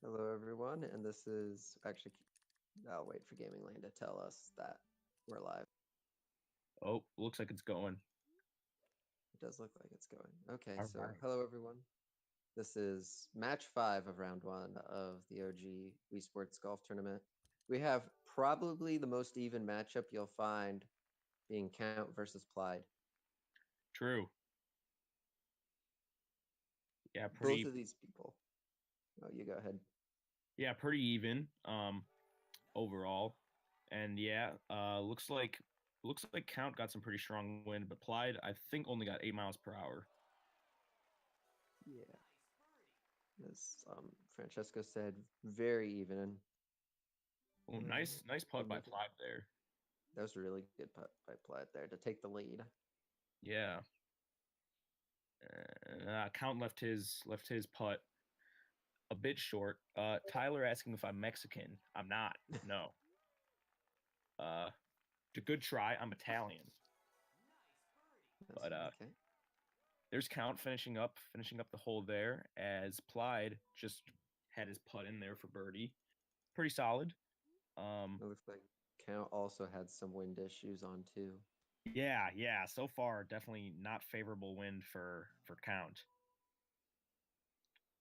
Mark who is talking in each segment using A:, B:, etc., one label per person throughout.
A: Hello, everyone, and this is actually, I'll wait for Gaming Lane to tell us that we're live.
B: Oh, looks like it's going.
A: It does look like it's going. Okay,
B: All
A: so
B: right.
A: hello, everyone. This is match 5 of round 1 of the OG Wii Sports Golf Tournament. We have probably the most even matchup you'll find being Count versus Plyd.
B: True. Yeah,
A: Both
B: pretty
A: of these people. Oh, you go ahead.
B: yeah, pretty even overall. And yeah, looks like Count got some pretty strong wind, but Plyd I think only got 8 miles per hour.
A: Yeah, as Francesco said, very even.
B: Oh,
A: Uh,
B: nice putt by Plyd there.
A: that was a really good putt by Plyd there to take the lead.
B: Yeah. Count left his putt a bit short. Tyler asking if I'm Mexican. I'm not. No. Uh, it's a good try. I'm Italian.
A: That's
B: But
A: okay.
B: there's Count finishing up the hole there as Plyd just had his putt in there for birdie. Pretty solid.
A: It
B: Um,
A: looks like Count also had some wind issues on too.
B: yeah. So far, definitely not favorable wind for Count.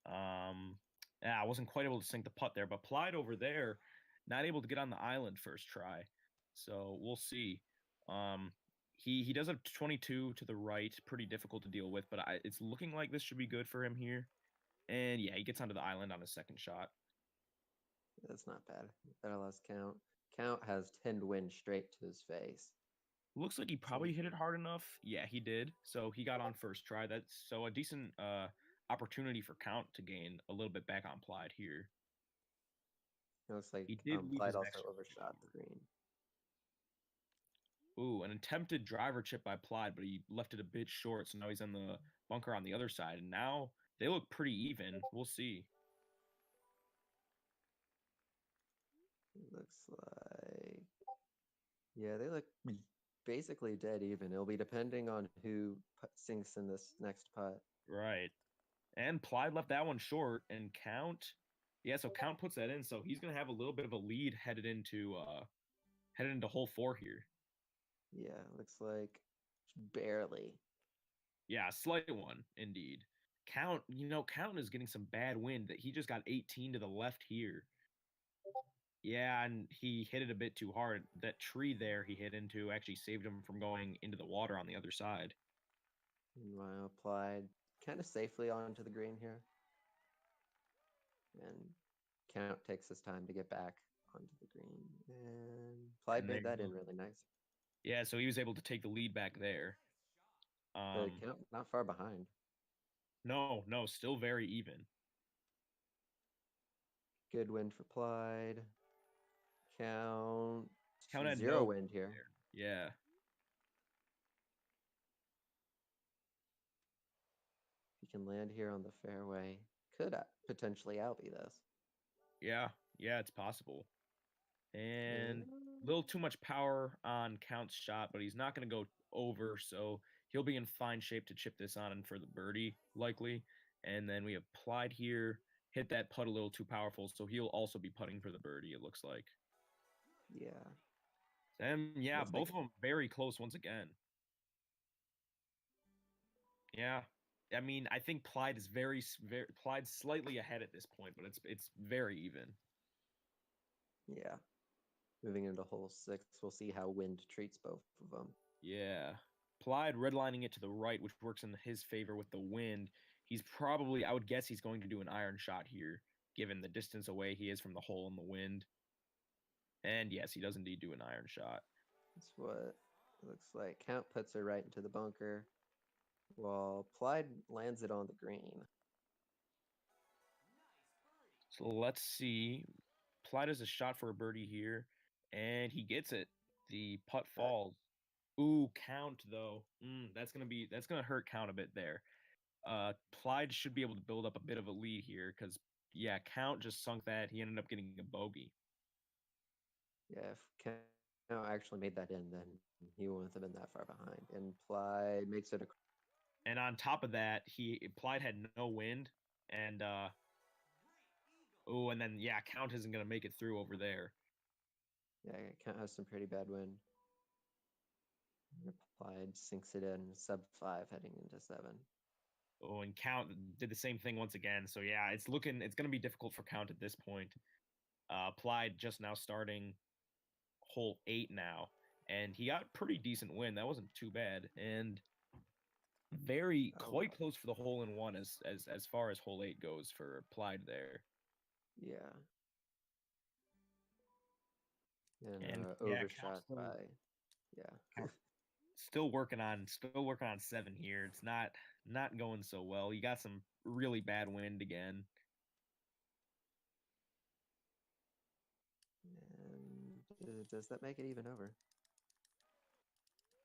B: Um, yeah, I wasn't quite able to sink the putt there, but Plyd over there, not able to get on the island first try. So we'll see. Um, he does have 22 to the right, pretty difficult to deal with, but it's looking like this should be good for him here. And yeah, he gets onto the island on his second shot.
A: That's not bad. That allows Count. Count has 10 wind straight to his face.
B: Looks like he
A: So
B: probably hit it hard enough. Yeah, he did. So he got on first try. That's so a decent opportunity for Count to gain a little bit back on Plyd here.
A: it looks
B: He
A: like
B: did lose
A: Plyd
B: his
A: also
B: next shot
A: overshot the
B: here.
A: green.
B: Ooh, an attempted driver chip by Plyd, but he left it a bit short. So now he's in the bunker on the other side. And now they look pretty even. We'll see.
A: Looks like, yeah, they look basically dead even. It'll be depending on who sinks in this next putt.
B: Right. And Plyd left that one short. And Count, yeah, so Count puts that in. So he's gonna have a little bit of a lead headed into hole four here.
A: Yeah, looks like barely.
B: Yeah, a slight one indeed. Count is getting some bad wind that he just got 18 to the left here. Yeah, and he hit it a bit too hard. That tree there he hit into actually saved him from going into the water on the other side.
A: Meanwhile, Plyd kind of safely onto the green here. And Count takes his time to get back onto the green. And Plyd
B: And there
A: made
B: you
A: that in
B: go.
A: really nice.
B: Yeah, so he was able to take the lead back there.
A: But
B: Um,
A: Count not far behind.
B: no, still very even.
A: Good win for Plyd. Count
B: Count had
A: zero
B: no
A: wind here.
B: there. Yeah,
A: If he can land here on the fairway, could potentially outbe this.
B: yeah, it's possible. And a
A: And
B: little too much power on Count's shot, but he's not going to go over, so he'll be in fine shape to chip this on for the birdie, likely. And then we have Plyd here, hit that putt a little too powerful, so he'll also be putting for the birdie, it looks like.
A: yeah,
B: And yeah,
A: looks
B: both of
A: like
B: them very close once again. Yeah. I mean, I think Plyd is very Plyd's slightly ahead at this point, but it's very even.
A: yeah. Moving into hole 6, we'll see how wind treats both of them.
B: Yeah. Plyd redlining it to the right, which works in his favor with the wind. He's probably, I would guess he's going to do an iron shot here, given the distance away he is from the hole in the wind. And yes, he does indeed do an iron shot.
A: That's what it looks like. Count puts her right into the bunker, while Plyd lands it on the green.
B: So let's see. Plyd has a shot for a birdie here, and he gets it. The putt
A: That
B: falls. Ooh, Count though. That's gonna hurt Count a bit there. Plyd should be able to build up a bit of a lead here because yeah, Count just sunk that. He ended up getting a bogey.
A: Yeah, if Count actually made that in, then he wouldn't have been that far behind. And Plyd makes it a
B: And on top of that, he Plyd had no wind, and Oh, and then yeah, Count isn't gonna make it through over there.
A: Yeah, Count has some pretty bad wind. Plyd sinks it in sub 5 heading into 7.
B: Oh, and Count did the same thing once again. So yeah, it's gonna be difficult for Count at this point. Plyd just now starting hole 8 now, and he got pretty decent win. That wasn't too bad, and very
A: Oh,
B: quite close for the hole in one as far as hole 8 goes for Plyd there.
A: yeah. And
B: And yeah, Count
A: overshot by, yeah.
B: still working on 7 here. It's not going so well. You got some really bad wind again.
A: And does that make it even over?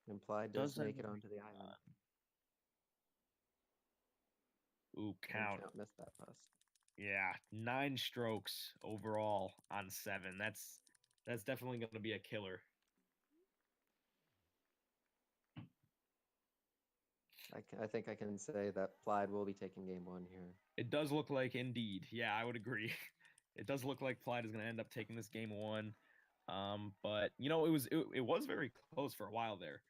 A: Implied does
B: Doesn't
A: make it onto the island.
B: Ooh,
A: And
B: Count.
A: Count missed that bust.
B: Yeah, 9 strokes overall on 7. That's definitely going to be a killer.
A: I think I can say that Plyd will be taking game 1 here.
B: It does look like indeed. Yeah, I would agree. It does look like Plyd is going to end up taking this game 1. But it was very close for a while there.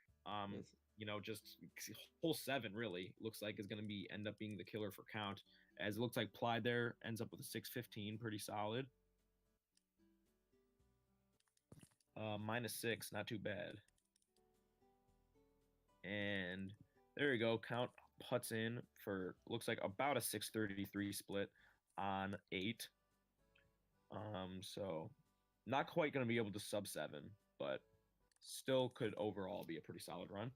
A: Yes.
B: Just hole 7 really looks like is going to be end up being the killer for Count, as it looks like Plyd there ends up with a 615, pretty solid. -6, not too bad. And there you go. Count putts in for looks like about a 633 split on 8. So not quite going to be able to sub 7, but still could overall be a pretty solid run.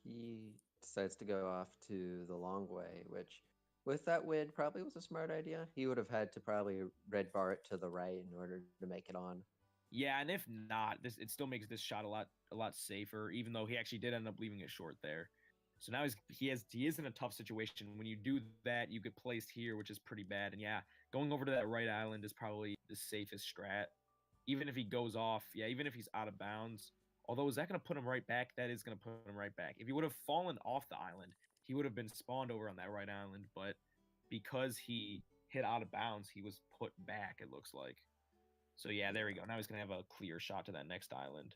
A: He decides to go off to the long way, which with that wind probably was a smart idea. He would have had to probably red bar it to the right in order to make it on.
B: Yeah, and if not, it still makes this shot a lot safer, even though he actually did end up leaving it short there. So now he is in a tough situation. When you do that, you get placed here, which is pretty bad. And yeah, going over to that right island is probably the safest strat. Even if he goes off, yeah, even if he's out of bounds. Although, is that going to put him right back? That is going to put him right back. If he would have fallen off the island, he would have been spawned over on that right island. But because he hit out of bounds, he was put back, it looks like. So yeah, there we go. Now he's going to have a clear shot to that next island.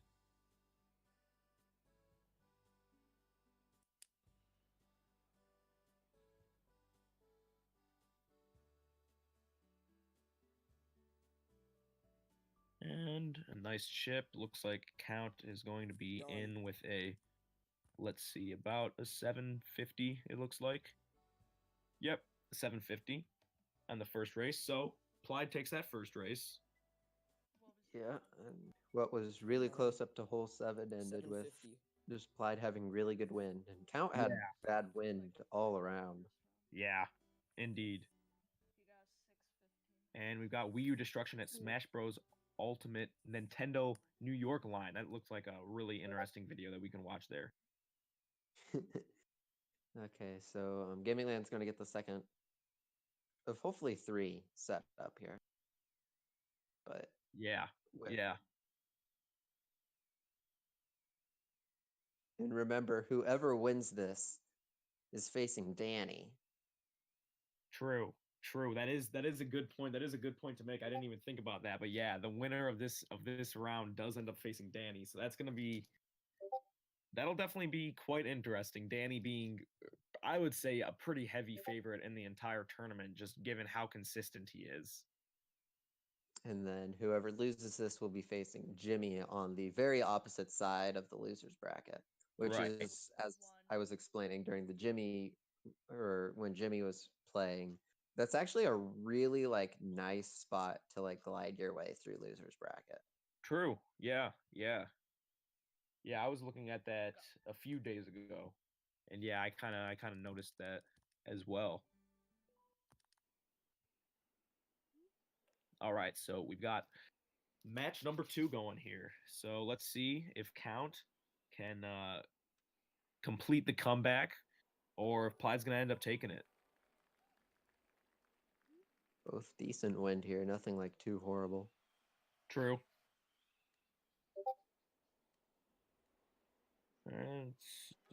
B: And a nice chip. Looks like Count is going to be in with let's see, about a 750, it looks like. Yep, 750 on the first race. So Plyd takes that first race.
A: Yeah, and what was really close up to hole 7 ended with just Plyd having really good wind, and Count had bad wind all around.
B: Yeah, indeed. And we've got Wii U Destruction at Smash Bros. Ultimate Nintendo New York line. That looks like a really interesting video that we can watch there.
A: Okay, so Gaming Land's going to get the second of hopefully 3 set up here. But
B: yeah.
A: And remember, whoever wins this is facing Danny.
B: True. That is a good point. That is a good point to make. I didn't even think about that. But yeah, the winner of this round does end up facing Danny. So that'll definitely be quite interesting. Danny being, I would say, a pretty heavy favorite in the entire tournament, just given how consistent he is.
A: And then whoever loses this will be facing Jimmy on the very opposite side of the losers bracket, which is, as I was explaining during the Jimmy, or when Jimmy was playing, that's actually a really nice spot to glide your way through losers bracket.
B: True. Yeah. I was looking at that a few days ago, and yeah, I kind of noticed that as well. All right, so we've got match number 2 going here. So let's see if Count can complete the comeback, or if Plyd's gonna end up taking it.
A: Both decent wind here, nothing too horrible.
B: True. And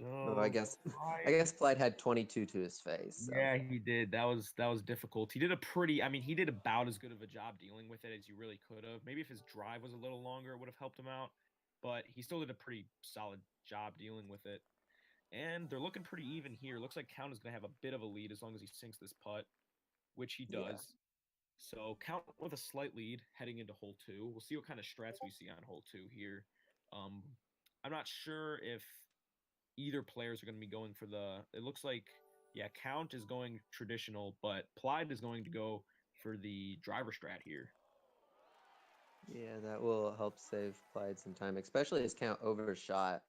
A: Oh, I
B: so
A: guess I
B: Plyd,
A: guess Plyd had 22 to his face, so
B: yeah, he did. That was difficult. He did a pretty. I mean, he did about as good of a job dealing with it as you really could have. Maybe if his drive was a little longer, it would have helped him out. But he still did a pretty solid job dealing with it. And they're looking pretty even here. Looks like Count is going to have a bit of a lead as long as he sinks this putt, which he
A: yeah.
B: does. So Count with a slight lead heading into hole two. We'll see what kind of strats we see on hole two here. Um, I'm not sure if either players are going to be going for the. It looks like, yeah, Count is going traditional, but Plyd is going to go for the driver strat here.
A: Yeah, that will help save Plyd some time, especially his count overshot.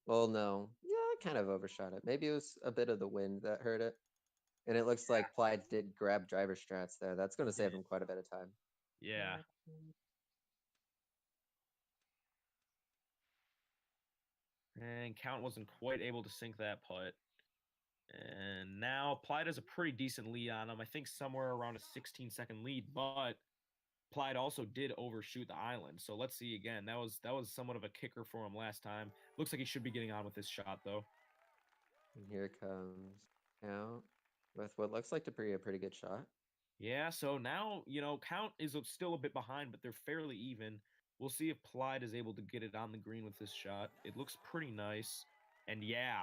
A: Well, no. Yeah, I kind of overshot it. Maybe it was a bit of the wind that hurt it. And it looks like Plyd did grab driver strats there. That's going to save him quite a bit of time.
B: Yeah. And Count wasn't quite able to sink that putt. And now Plyd has a pretty decent lead on him. I think somewhere around a 16-second lead, but Plyd also did overshoot the island. So let's see again. That was somewhat of a kicker for him last time. Looks like he should be getting on with this shot though.
A: And here comes Count with what looks like to be a pretty good shot.
B: Yeah, so now, Count is still a bit behind, but they're fairly even. We'll see if Plyd is able to get it on the green with this shot. It looks pretty nice. And yeah,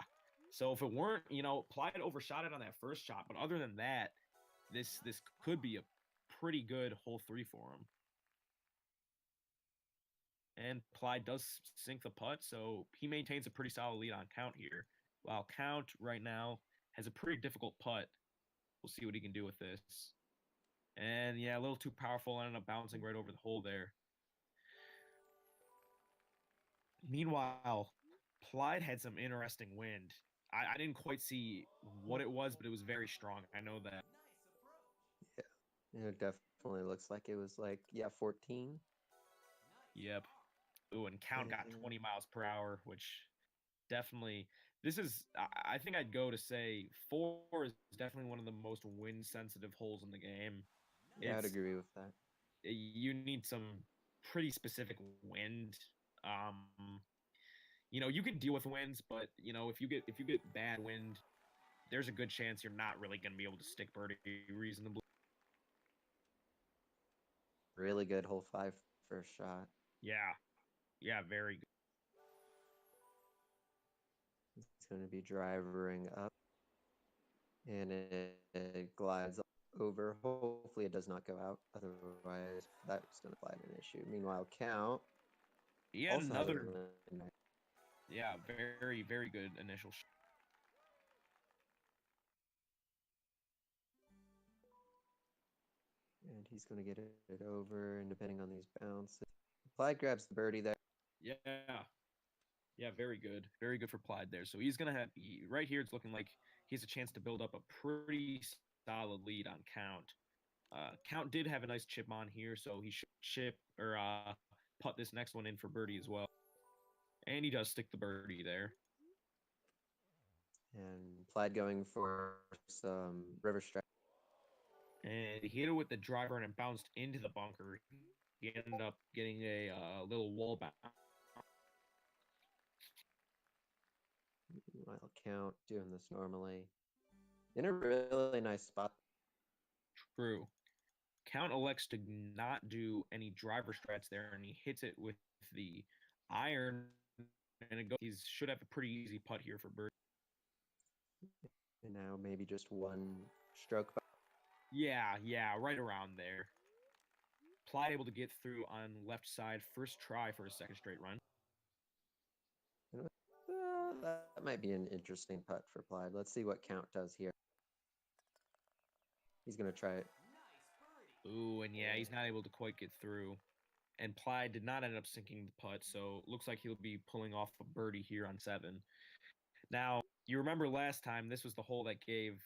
B: so if it weren't, Plyd overshot it on that first shot, but other than that, this could be a pretty good hole three for him. And Plyd does sink the putt, so he maintains a pretty solid lead on Count here. While Count right now has a pretty difficult putt. We'll see what he can do with this. And yeah, a little too powerful, ended up bouncing right over the hole there. Meanwhile, Plyd had some interesting wind. I didn't quite see what it was, but it was very strong. I know that.
A: Yeah, it definitely looks like it was like, yeah, 14.
B: Yep. Ooh, and Count got
A: And
B: 20 miles per hour, which definitely. This is. I think I'd go to say four is definitely one of the most wind sensitive holes in the game.
A: yeah, I'd
B: It's
A: agree with that.
B: you need some pretty specific wind. You can deal with winds, but if you get bad wind, there's a good chance you're not really going to be able to stick birdie reasonably.
A: Really good hole five first shot.
B: Yeah, yeah, very good.
A: It's going to be driving up, and it glides over. Hopefully, it does not go out. Otherwise, that's going to flag an issue. Meanwhile, Count
B: Yeah,
A: also has a
B: another.
A: really nice.
B: Yeah, very very good initial shot.
A: And he's going to get it over, and depending on these bounces, Plyd grabs the birdie there.
B: Yeah, yeah, very good for Plyd there. So he's gonna have right here. It's looking like he has a chance to build up a pretty solid lead on Count. Count did have a nice chip on here, so he should chip or putt this next one in for birdie as well. And he does stick the birdie there.
A: And Plyd going for some river stretch.
B: And he hit it with the driver and it bounced into the bunker. He ended up getting a little wall bounce.
A: Meanwhile, Count doing this normally in a really nice spot.
B: True. Count elects to not do any driver strats there, and he hits it with the iron, and it goes. He should have a pretty easy putt here for birdie.
A: And now maybe just one stroke.
B: Yeah, right around there. Plyd able to get through on left side, first try for a second straight run.
A: That might be an interesting putt for Plyd. Let's see what Count does here. He's going to try it.
B: Ooh, and yeah, he's not able to quite get through. And Plyd did not end up sinking the putt, so looks like he'll be pulling off a birdie here on 7. Now, you remember last time, this was the hole that gave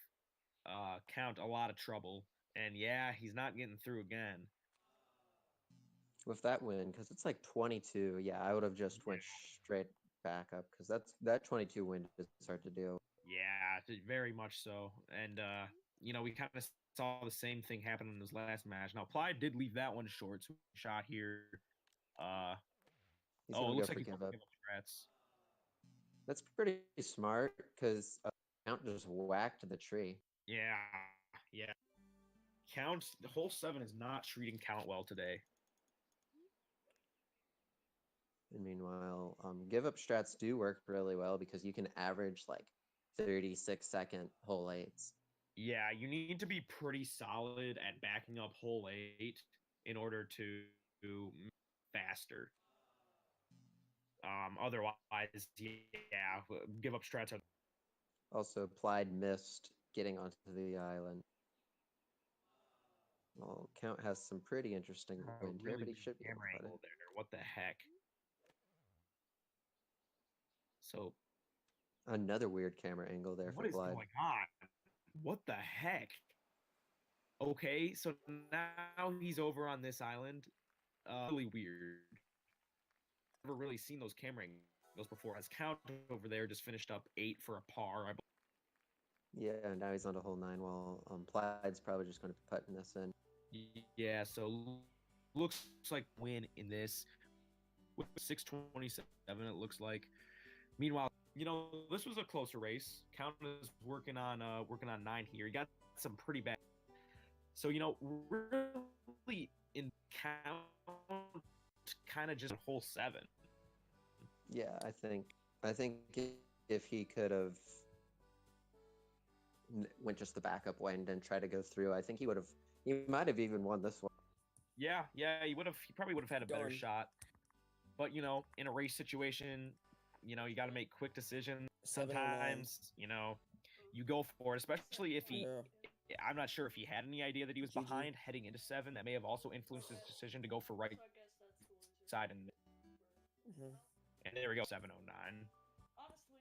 B: Count a lot of trouble. And yeah, he's not getting through again.
A: With that win, because it's like 22. Yeah, I would have just went straight back up because that 22 win is hard to do.
B: Yeah, very much so. And, we kind of saw the same thing happen in his last match. Now, Plyd did leave that one short, so he shot here.
A: He's
B: It
A: going to go
B: looks like
A: for
B: he's
A: give
B: going to
A: up.
B: give up strats.
A: That's pretty smart because Count just whacked the tree.
B: Yeah, yeah. Count, the hole 7 is not treating Count well today.
A: And meanwhile, give up strats do work really well because you can average like 36-second hole 8s.
B: Yeah, you need to be pretty solid at backing up hole 8 in order to faster. Otherwise, yeah, give up strats.
A: Also, Plyd missed getting onto the island. Well, Count has some pretty interesting wind here,
B: Really
A: but he
B: weird
A: should be able
B: camera
A: to putt
B: angle
A: it.
B: there. What the heck? So
A: Another weird camera angle there
B: what
A: for
B: is
A: Plyd.
B: going on? What the heck? Okay, so now he's over on this island. Really weird. Never really seen those camera angles before. As Count over there just finished up 8 for a par.
A: Yeah, now he's on to hole 9 while Plyd's probably just going to be putting this in.
B: Yeah, so looks like win in this with 627. It looks like. Meanwhile, this was a closer race. Count is working on 9 here. He got some pretty bad. So really in Count kind of just hole 7.
A: Yeah, I think if he could have went just the backup way and didn't try to go through, I think he might have even won this one.
B: Yeah, he probably would have had a better shot. But in a race situation, you got to make quick decisions. Sometimes, you go for it, especially if he. Yeah. I'm not sure if he had any idea that he was behind heading into 7. That may have also influenced his decision to go for right side and. And there we go, 709.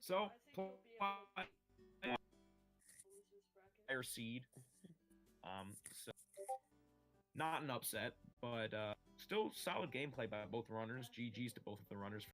B: So, higher seed. So not an upset, but still solid gameplay by both runners. GG's to both of the runners.